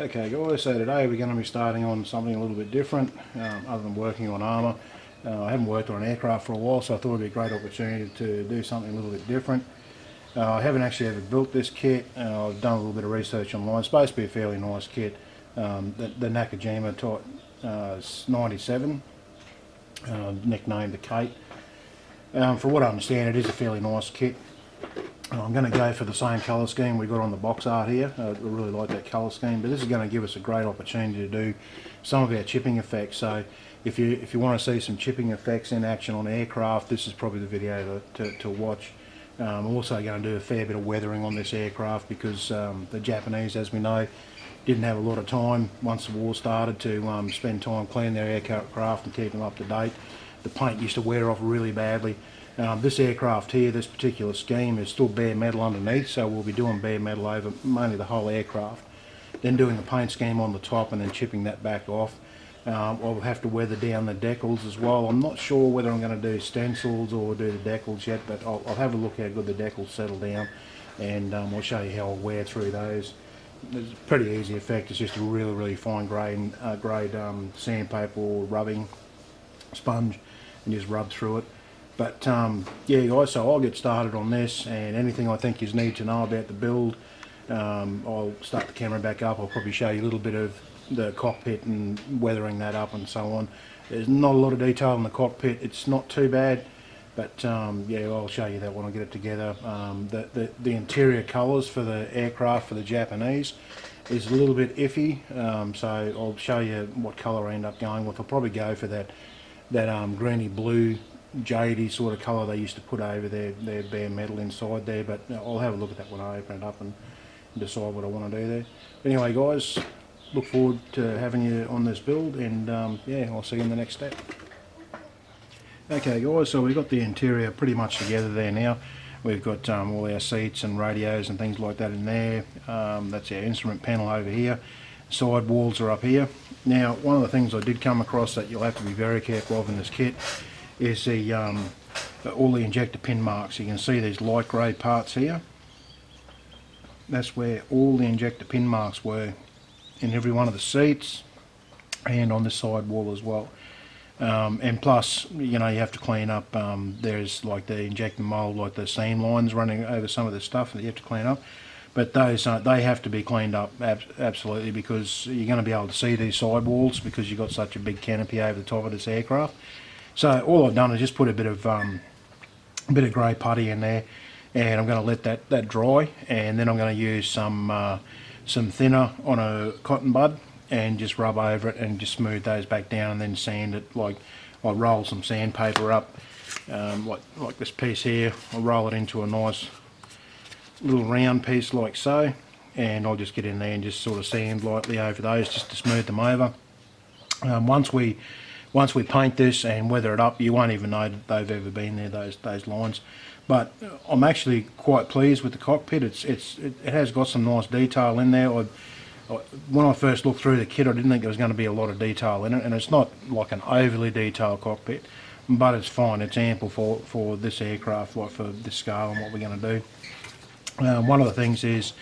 Okay guys, so today we're going to be starting on something a little bit different, other than working on armour. I haven't worked on an aircraft for a while, so I thought it would be a great opportunity to do something a little bit different. I haven't actually ever built this kit. I've done a little bit of research online. It's supposed to be a fairly nice kit. The Nakajima Type 97, nicknamed the Kate. For what I understand, it is a fairly nice kit. I'm going to go for the same colour scheme we got on the box art here. I really like that colour scheme, but this is going to give us a great opportunity to do some of our chipping effects. So if you want to see some chipping effects in action on aircraft, this is probably the video to watch. I'm also going to do a fair bit of weathering on this aircraft because the Japanese, as we know, didn't have a lot of time once the war started to spend time cleaning their aircraft and keep them up to date. The paint used to wear off really badly. This aircraft here, this particular scheme, is still bare metal underneath, so we'll be doing bare metal over mainly the whole aircraft, then doing the paint scheme on the top and then chipping that back off. I'll have to weather down the decals as well. I'm not sure whether I'm going to do stencils or do the decals yet, but I'll have a look how good the decals settle down, and I'll show you how I'll wear through those. It's a pretty easy effect. It's just a really fine grade sandpaper or rubbing sponge, and just rub through it. But yeah guys, so I'll get started on this, and anything I think you need to know about the build, I'll start the camera back up. I'll probably show you a little bit of the cockpit and weathering that up and so on. There's not a lot of detail in the cockpit. It's not too bad, but yeah, I'll show you that when I get it together. The interior colours for the aircraft for the Japanese is a little bit iffy, so I'll show you what colour I end up going with. I'll probably go for that greeny blue jadey sort of colour they used to put over their bare metal inside there, but I'll have a look at that when I open it up and decide what I want to do there. But anyway guys, look forward to having you on this build, and yeah, I'll see you in the next step. Okay guys, so we've got the interior pretty much together there now. We've got all our seats and radios and things like that in there. That's our instrument panel over here. Side walls are up here. Now, one of the things I did come across that you'll have to be very careful of in this kit is all the ejector pin marks. You can see these light grey parts here. That's where all the ejector pin marks were, in every one of the seats and on the side wall as well. And plus, you know, you have to clean up, there's like the injector mould, like the seam lines running over some of the stuff that you have to clean up. But those they have to be cleaned up absolutely, because you're going to be able to see these side walls because you've got such a big canopy over the top of this aircraft. So all I've done is just put a bit of grey putty in there, and I'm going to let that dry, and then I'm going to use some thinner on a cotton bud and just rub over it and just smooth those back down, and then sand it. Like I'll roll some sandpaper up, like this piece here. I'll roll it into a nice little round piece like so, and I'll just get in there and just sort of sand lightly over those just to smooth them over. Once we paint this and weather it up, you won't even know that they've ever been there, those lines. But I'm actually quite pleased with the cockpit. It has got some nice detail in there. When I first looked through the kit, I didn't think there was going to be a lot of detail in it, and it's not like an overly detailed cockpit, but it's fine. It's ample for this aircraft, like for this scale and what we're going to do. One of the things is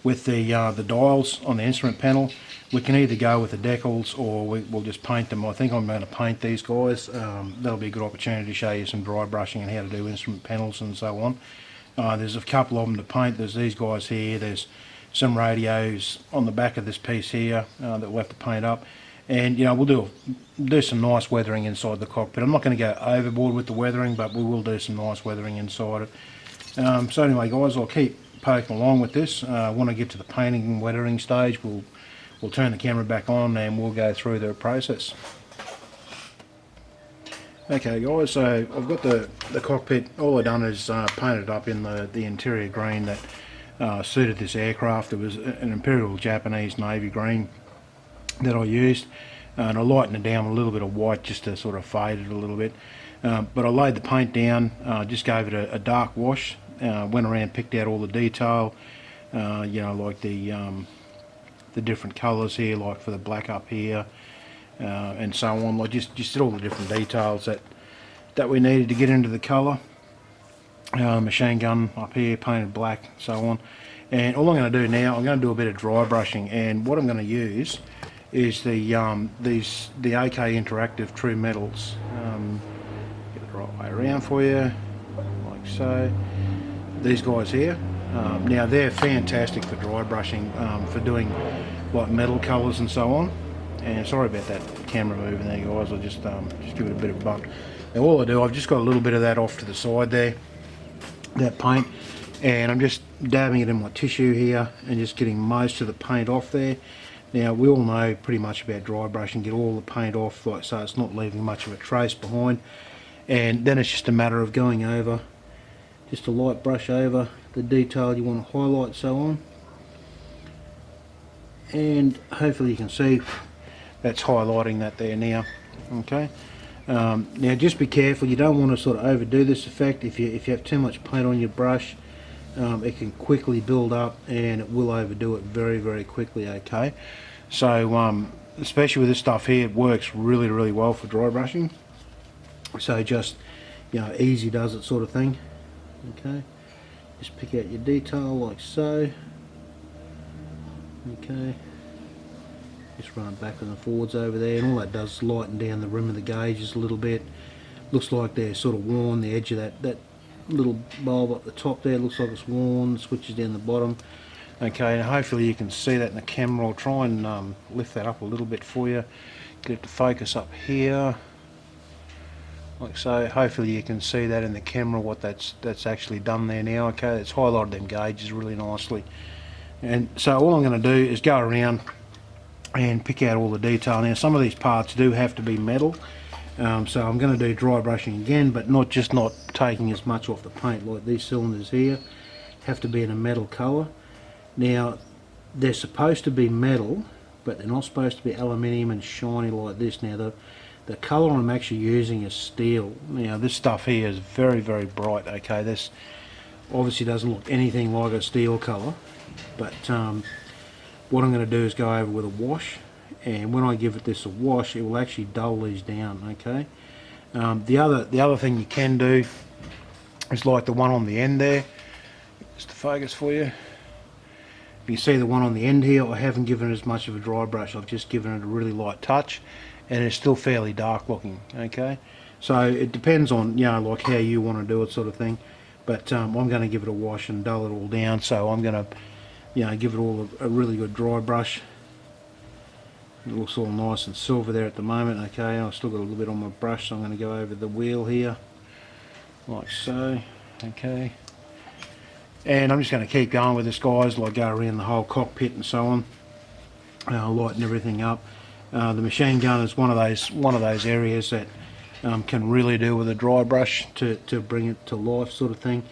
with the dials on the instrument panel, we can either go with the decals or we'll just paint them. I think I'm going to paint these guys. That'll be a good opportunity to show you some dry brushing and how to do instrument panels and so on. There's a couple of them to paint. There's these guys here. There's some radios on the back of this piece here that we'll have to paint up. And you know, we'll do some nice weathering inside the cockpit. I'm not going to go overboard with the weathering, but we will do some nice weathering inside it. So anyway guys, I'll keep poking along with this. When I get to the painting and weathering stage, we'll turn the camera back on and we'll go through the process. Okay guys, so I've got the cockpit. All I've done is painted up in the interior green that suited this aircraft. It was an Imperial Japanese Navy green that I used, and I lightened it down with a little bit of white just to sort of fade it a little bit. But I laid the paint down, just gave it a dark wash, went around, picked out all the detail, you know, like the different colours here, like for the black up here, and so on. Like just all the different details that we needed to get into the colour. machine gun up here painted black, so on. And all I'm going to do now, I'm going to do a bit of dry brushing, and what I'm going to use is the AK Interactive True Metals. Get it the right way around for you, like so. These guys here, now they're fantastic for dry brushing, for doing like metal colours and so on. And sorry about that camera moving there, guys. I'll just give it a bit of a bump. And all I do, I've just got a little bit of that off to the side there, that paint, and I'm just dabbing it in my tissue here and just getting most of the paint off there. Now we all know pretty much about dry brushing, get all the paint off like so it's not leaving much of a trace behind, and then it's just a matter of going over, just a light brush over the detail you want to highlight, so on. And hopefully you can see that's highlighting that there now. Okay. Now just be careful, you don't want to sort of overdo this effect. If you have too much paint on your brush, it can quickly build up and it will overdo it very, very quickly. Okay, so especially with this stuff here, it works really, really well for dry brushing. So just, you know, easy does it sort of thing. Okay, just pick out your detail like so. Okay, just run it backwards and forwards over there, and all that does is lighten down the rim of the gauges a little bit. Looks like they're sort of worn, the edge of that little bulb up the top there looks like it's worn, switches down the bottom. Okay, and hopefully you can see that in the camera. I'll try and lift that up a little bit for you, get it to focus up here like so. Hopefully you can see that in the camera, what that's actually done there now. Okay, it's highlighted them gauges really nicely. And so all I'm going to do is go around and pick out all the detail. Now some of these parts do have to be metal, so I'm going to do dry brushing again, but not taking as much off the paint. Like these cylinders here have to be in a metal colour. Now they're supposed to be metal, but they're not supposed to be aluminium and shiny like this. Now the colour I'm actually using is steel. Now this stuff here is very, very bright. Okay, this obviously doesn't look anything like a steel colour, but what I'm going to do is go over with a wash, and when I give it this a wash, it will actually dull these down. Okay. The other thing you can do is like the one on the end there. Just to focus for you. You see the one on the end here, I haven't given it as much of a dry brush. I've just given it a really light touch, and it's still fairly dark looking. Okay. So it depends on, you know, like how you want to do it, sort of thing. But I'm going to give it a wash and dull it all down. So I'm going to, you know, give it all a really good dry brush. It looks all nice and silver there at the moment. Okay, I've still got a little bit on my brush, so I'm going to go over the wheel here like so. Okay, and I'm just going to keep going with this, guys, like go around the whole cockpit and so on, lighten everything up. The machine gun is one of those areas that can really do with a dry brush to bring it to life, sort of thing.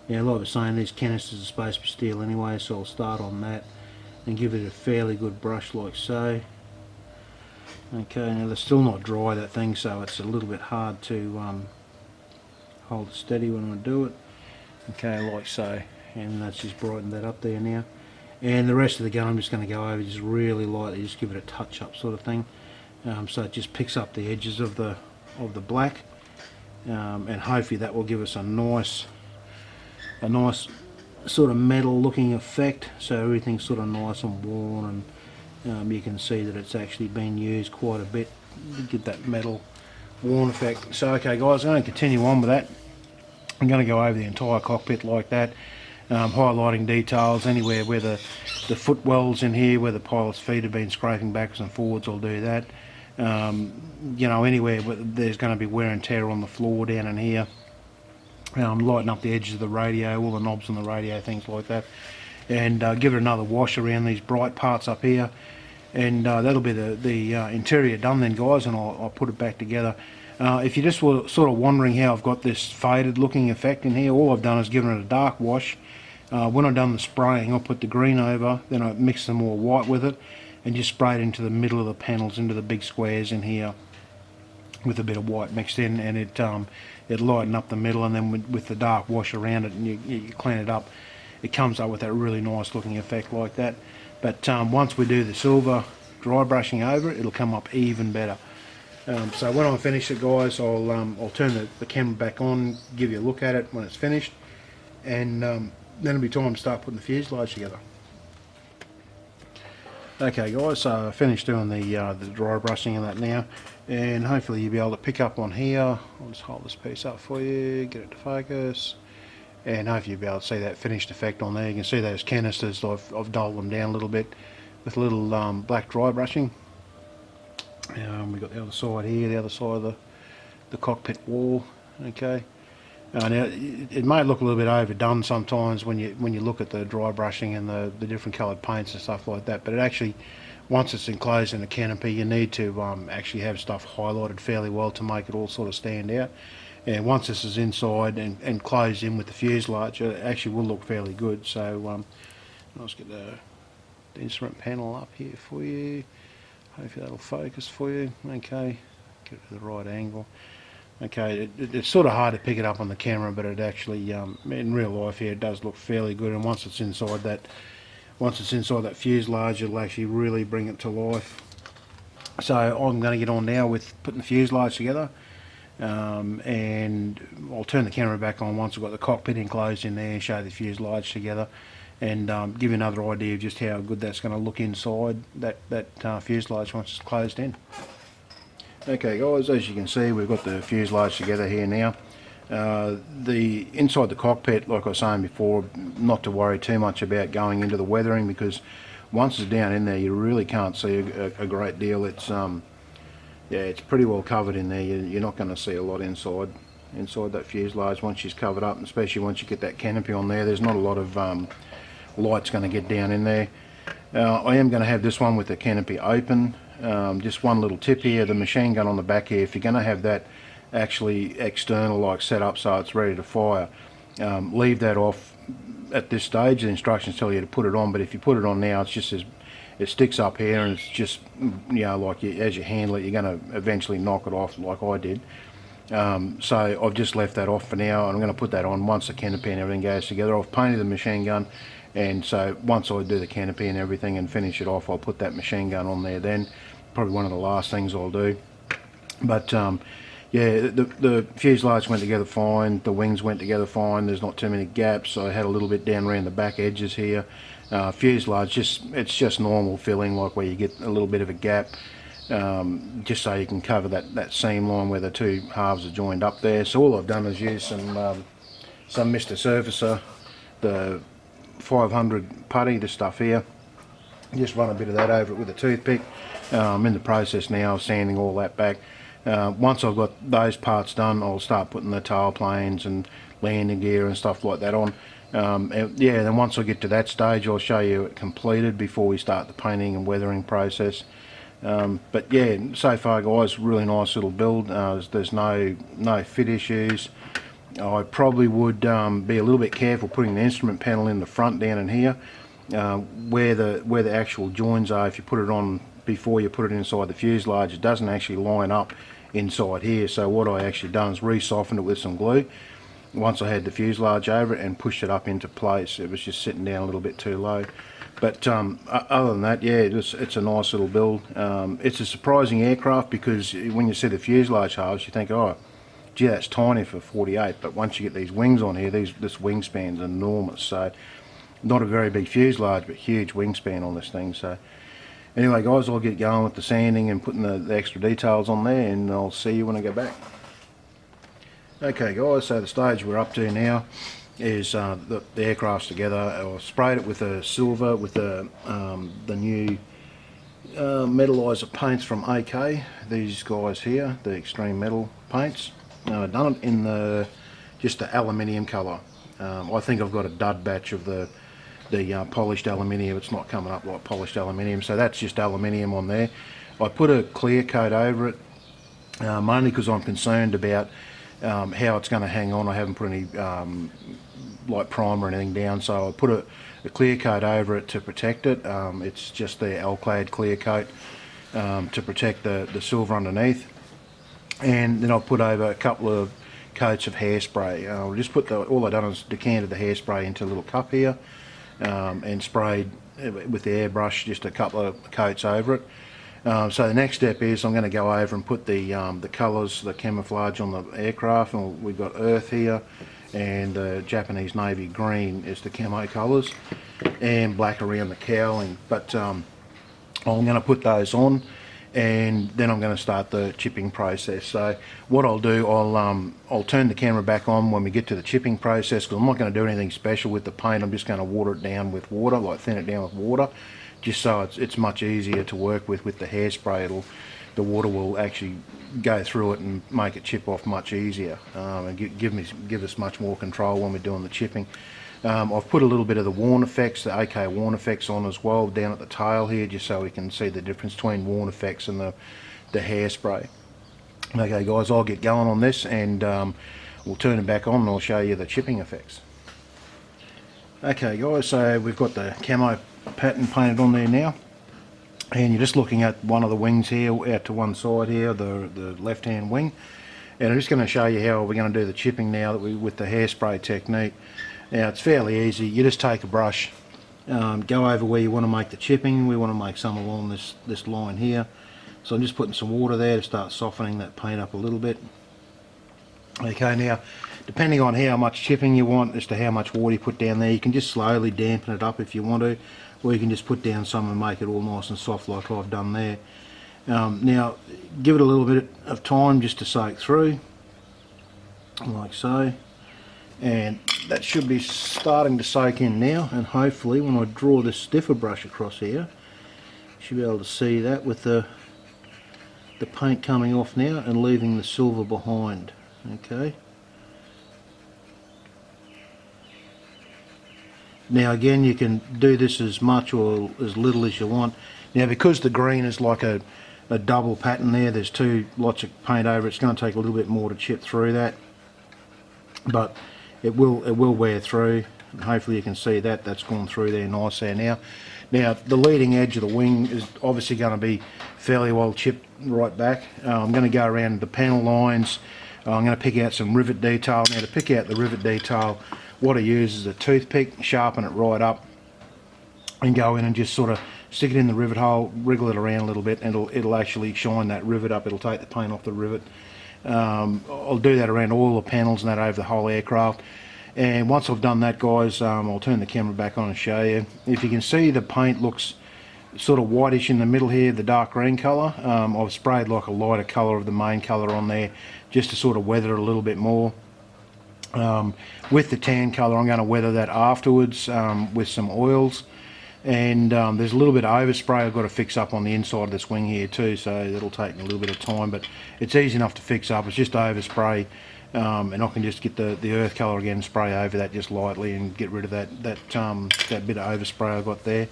Now, like I was saying, these canisters are supposed to be steel anyway, so I'll start on that and give it a fairly good brush like so. Okay, now they're still not dry, that thing, so it's a little bit hard to hold it steady when I do it. Okay, like so, and that's just brightened that up there now. And the rest of the gun I'm just going to go over just really lightly, just give it a touch up sort of thing, so it just picks up the edges of the black, and hopefully that will give us a nice sort of metal looking effect, so everything's sort of nice and worn, and you can see that it's actually been used quite a bit to get that metal worn effect. So okay, guys, I'm going to continue on with that. I'm going to go over the entire cockpit like that, highlighting details anywhere where the footwells in here, where the pilot's feet have been scraping backwards and forwards, I'll do that. You know, anywhere where there's going to be wear and tear on the floor down in here, lighten up the edges of the radio, all the knobs on the radio, things like that, and give it another wash around these bright parts up here, and that'll be the interior done then, guys, and I'll put it back together. If you just were sort of wondering how I've got this faded looking effect in here, all I've done is given it a dark wash. When I've done the spraying, I'll put the green over, then I mix some more white with it, and just spray it into the middle of the panels, into the big squares in here, with a bit of white mixed in, and it lighten up the middle, and then with the dark wash around it, and you clean it up, it comes up with that really nice looking effect like that. But once we do the silver dry brushing over it, it'll come up even better. So when I finish it, guys, I'll turn the camera back on, give you a look at it when it's finished, and then it'll be time to start putting the fuselage together. Okay guys, so I finished doing the dry brushing and that now, and hopefully you'll be able to pick up on here. I'll just hold this piece up for you, get it to focus, and hopefully you'll be able to see that finished effect on there. You can see those canisters, I've dulled them down a little bit with a little black dry brushing. We've got the other side here, the other side of the cockpit wall. Okay. Now it may look a little bit overdone sometimes when you look at the dry brushing and the different coloured paints and stuff like that, but it actually, once it's enclosed in a canopy, you need to actually have stuff highlighted fairly well to make it all sort of stand out. And once this is inside and closed in with the fuselage, it actually will look fairly good. So let's get the instrument panel up here for you. Hopefully that'll focus for you. Okay, get it to the right angle. Okay, it's sort of hard to pick it up on the camera, but it actually, in real life here, it does look fairly good. And once it's inside that fuselage, it'll actually really bring it to life. So I'm going to get on now with putting the fuselage together, and I'll turn the camera back on once I've got the cockpit enclosed in there, show the fuselage together, and give you another idea of just how good that's going to look inside that fuselage once it's closed in. Okay guys, as you can see, we've got the fuselage together here now. The inside the cockpit, like I was saying before, not to worry too much about going into the weathering, because once it's down in there you really can't see a great deal. It's yeah, it's pretty well covered in there. You're not going to see a lot inside that fuselage once she's covered up, and especially once you get that canopy on there. There's not a lot of light's going to get down in there. I am going to have this one with the canopy open. Just one little tip here, the machine gun on the back here, if you're going to have that actually external like set up so it's ready to fire, leave that off at this stage. The instructions tell you to put it on, but if you put it on now, it's just it sticks up here, and it's just, you know, like as you handle it, you're going to eventually knock it off like I did. So I've just left that off for now, and I'm going to put that on once the canopy and everything goes together. I've painted the machine gun, and so once I do the canopy and everything and finish it off, I'll put that machine gun on there then. Probably one of the last things I'll do. But yeah, the fuselage went together fine, the wings went together fine, there's not too many gaps. I had a little bit down around the back edges here. Fuselage, it's just normal filling, like where you get a little bit of a gap, just so you can cover that seam line where the two halves are joined up there. So all I've done is use some Mr. Surfacer, the 500 putty, the stuff here. Just run a bit of that over it with a toothpick. I'm in the process now of sanding all that back. Once I've got those parts done, I'll start putting the tail planes and landing gear and stuff like that on. And yeah, then once I get to that stage, I'll show you it completed before we start the painting and weathering process. But yeah, so far guys, really nice little build. There's no fit issues. I probably would be a little bit careful putting the instrument panel in the front down in here, where the actual joins are. If you put it on before you put it inside the fuselage, it doesn't actually line up inside here. So what I actually done is re-softened it with some glue once I had the fuselage over it and pushed it up into place. It was just sitting down a little bit too low. But other than that, yeah, it's a nice little build. It's a surprising aircraft, because when you see the fuselage halves, you think, oh gee, that's tiny for 48, but once you get these wings on here, this wingspan's enormous. So not a very big fuselage, but huge wingspan on this thing. So anyway guys, I'll get going with the sanding and putting the extra details on there, and I'll see you when I go back. Okay guys, so the stage we're up to now is the aircraft's together. I sprayed it with a silver with the new metallizer paints from AK. These guys here, the extreme metal paints. I've done it in just the aluminium colour. I think I've got a dud batch of the polished aluminium. It's not coming up like polished aluminium, so that's just aluminium on there. I put a clear coat over it, mainly because I'm concerned about how it's going to hang on. I haven't put any like primer or anything down, so I put a clear coat over it to protect it. It's just the L-clad clear coat to protect the silver underneath. And then I'll put over a couple of coats of hairspray. I'll just put all I've done is decanted the hairspray into a little cup here, and sprayed with the airbrush just a couple of coats over it. So the next step is I'm going to go over and put the colours, the camouflage on the aircraft. And we've got earth here, and the Japanese navy green is the camo colours, and black around the cowling. But I'm going to put those on, and then I'm going to start the chipping process. So what I'll do, I'll turn the camera back on when we get to the chipping process, because I'm not going to do anything special with the paint. I'm just going to water it down with water, like thin it down with water, just so it's much easier to work with the hairspray. The water will actually go through it and make it chip off much easier, and give us much more control when we're doing the chipping. I've put a little bit of the worn effects, the OK worn effects on as well down at the tail here, just so we can see the difference between worn effects and the hairspray. Okay guys, I'll get going on this, and we'll turn it back on and I'll show you the chipping effects. Okay guys, so we've got the camo pattern painted on there now, and you're just looking at one of the wings here out to one side here, the left hand wing, and I'm just going to show you how we're going to do the chipping now with the hairspray technique. Now it's fairly easy. You just take a brush, go over where you want to make the chipping. We want to make some along this line here, so I'm just putting some water there to start softening that paint up a little bit. Okay, now depending on how much chipping you want as to how much water you put down there, you can just slowly dampen it up if you want to, or you can just put down some and make it all nice and soft like I've done there. Now give it a little bit of time just to soak through, like so, and that should be starting to soak in now, and hopefully when I draw this stiffer brush across here, you should be able to see that with the paint coming off now and leaving the silver behind. Okay, now again, you can do this as much or as little as you want. Now because the green is like a double pattern there, there's two lots of paint over it, it's going to take a little bit more to chip through that, but it will wear through, and hopefully you can see that's gone through there nice there now. Now the leading edge of the wing is obviously going to be fairly well chipped right back. I'm going to go around the panel lines. I'm going to pick out some rivet detail. Now to pick out the rivet detail, what I use is a toothpick, sharpen it right up, and go in and just sort of stick it in the rivet hole, wriggle it around a little bit, and it'll actually shine that rivet up. It'll take the paint off the rivet. I'll do that around all the panels and that over the whole aircraft. And once I've done that, guys, I'll turn the camera back on and show you. If you can see, the paint looks sort of whitish in the middle here, the dark green colour. I've sprayed like a lighter colour of the main colour on there just to sort of weather it a little bit more. With the tan colour, I'm going to weather that afterwards with some oils. And there's a little bit of overspray I've got to fix up on the inside of this wing here too, so that'll take me a little bit of time, but it's easy enough to fix up. It's just overspray, and I can just get the earth colour again, spray over that just lightly and get rid of that bit of overspray I've got there.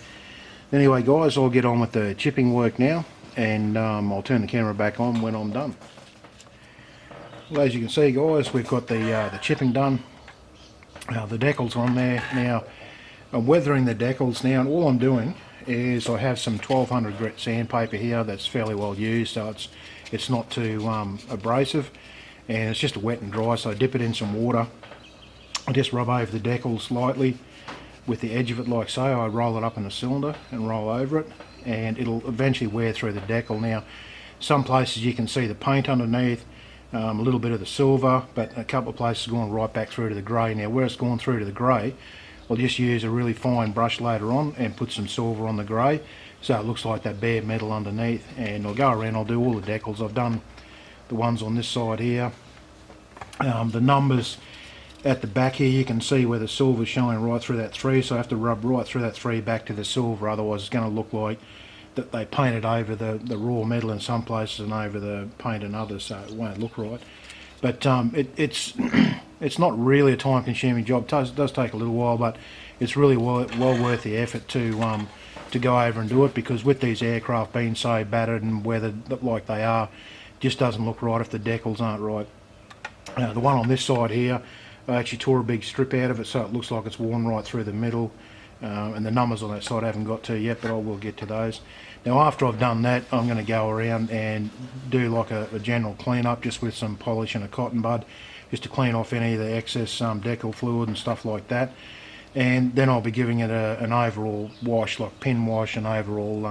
Anyway guys, I'll get on with the chipping work now, and I'll turn the camera back on when I'm done. Well, as you can see guys, we've got the chipping done. The decals are on there now. I'm weathering the decals now, and all I'm doing is I have some 1200 grit sandpaper here that's fairly well used, so it's not too abrasive, and it's just wet and dry, so I dip it in some water. I just rub over the decals lightly with the edge of it like so. I roll it up in a cylinder and roll over it, and it'll eventually wear through the decal. Now some places you can see the paint underneath, a little bit of the silver, but a couple of places going right back through to the grey. Now where it's gone through to the grey, I'll just use a really fine brush later on and put some silver on the grey, so it looks like that bare metal underneath. And I'll go around, I'll do all the decals. I've done the ones on this side here. The numbers at the back here, you can see where the silver's showing right through that 3, so I have to rub right through that 3 back to the silver, otherwise it's going to look like that they painted over the raw metal in some places and over the paint in others, so it won't look right. But it's not really a time-consuming job. It does take a little while, but it's really well worth the effort to go over and do it, because with these aircraft being so battered and weathered like they are, it just doesn't look right if the decals aren't right. The one on this side here, I actually tore a big strip out of it, so it looks like it's worn right through the middle. And the numbers on that side I haven't got to yet, but I will get to those. Now after I've done that, I'm going to go around and do like a general clean up just with some polish and a cotton bud, just to clean off any of the excess decal fluid and stuff like that. And then I'll be giving it an overall wash, like pin wash, and overall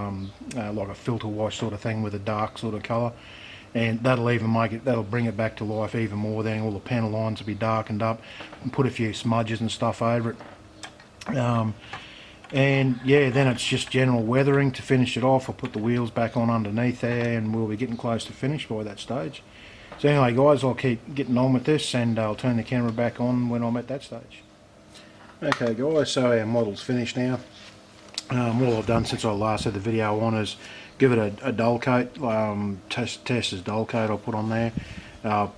like a filter wash sort of thing with a dark sort of colour. and that'll even make it, that'll bring it back to life even more. Then all the panel lines will be darkened up, and put a few smudges and stuff over it. And yeah, then it's just general weathering to finish it off. I'll put the wheels back on underneath there, and we'll be getting close to finish by that stage. So anyway guys, I'll keep getting on with this, and I'll turn the camera back on when I'm at that stage. Okay guys, so our model's finished now. All I've done since I last had the video on is give it a dull coat, Testa's dull coat I'll put on there.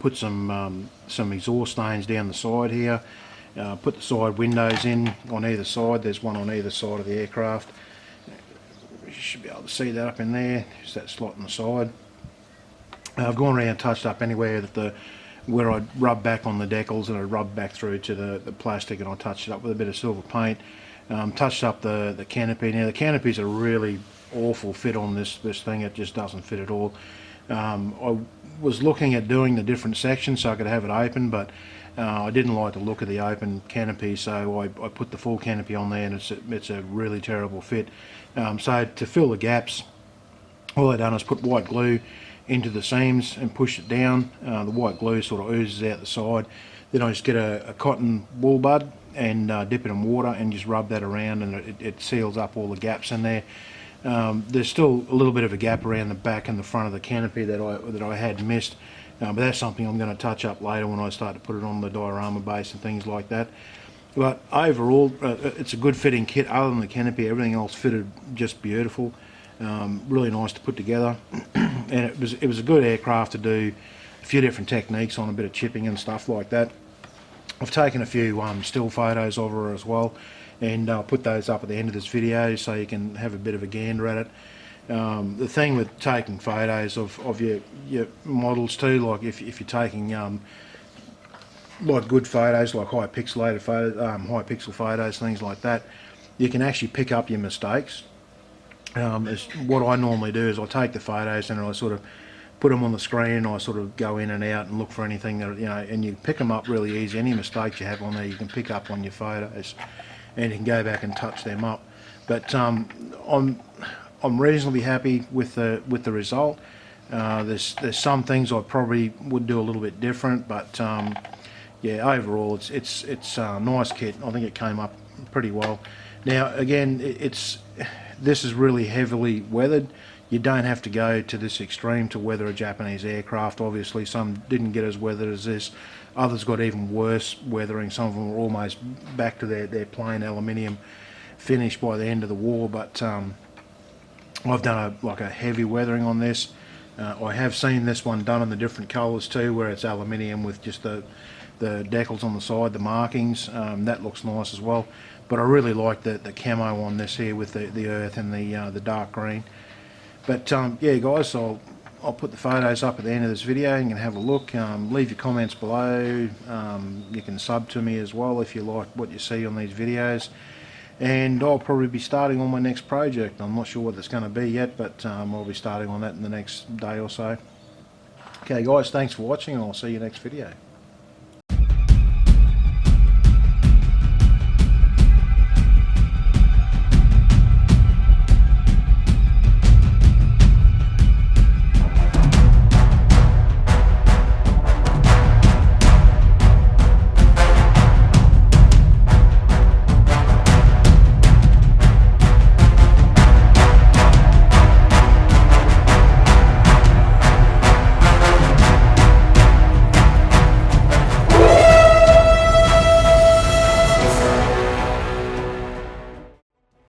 Put some exhaust stains down the side here. Put the side windows in on either side. There's one on either side of the aircraft. You should be able to see that up in there. Just that slot on the side. I've gone around and touched up anywhere that where I rubbed back on the decals, and I rubbed back through to the plastic, and I touched it up with a bit of silver paint. Touched up the canopy. Now the canopy's a really awful fit on this thing. It just doesn't fit at all. I was looking at doing the different sections so I could have it open, but I didn't like the look of the open canopy, so I put the full canopy on there, and it's a really terrible fit. So to fill the gaps, all I've done is put white glue into the seams and push it down. The white glue sort of oozes out the side. Then I just get a cotton wool bud and dip it in water and just rub that around, and it seals up all the gaps in there. There's still a little bit of a gap around the back and the front of the canopy that I had missed, but that's something I'm going to touch up later when I start to put it on the diorama base and things like that. But overall, it's a good fitting kit. Other than the canopy, everything else fitted just beautiful. Really nice to put together, and it was a good aircraft to do a few different techniques on, a bit of chipping and stuff like that. I've taken a few still photos of her as well, and I'll put those up at the end of this video so you can have a bit of a gander at it. The thing with taking photos of your models too, like if you're taking like good photos, like high pixelated photos, high pixel photos, things like that, you can actually pick up your mistakes. What I normally do is I take the photos and I sort of put them on the screen, and I sort of go in and out and look for anything that, you know, and you pick them up really easy. Any mistakes you have on there you can pick up on your photos, and you can go back and touch them up. But I'm reasonably happy with the result. There's some things I probably would do a little bit different, but yeah, overall it's a nice kit. I think it came up pretty well. Now again, this is really heavily weathered. You don't have to go to this extreme to weather a Japanese aircraft. Obviously some didn't get as weathered as this. Others got even worse weathering. Some of them were almost back to their plain aluminium finish by the end of the war. But I've done a heavy weathering on this. I have seen this one done in the different colours too, where it's aluminium with just the decals on the side, the markings. That looks nice as well. But I really like the camo on this here with the earth and the dark green. But yeah guys, I'll put the photos up at the end of this video. You can have a look. Leave your comments below. You can sub to me as well if you like what you see on these videos. And I'll probably be starting on my next project. I'm not sure what it's going to be yet, but I'll be starting on that in the next day or so. Okay guys, thanks for watching, and I'll see you next video.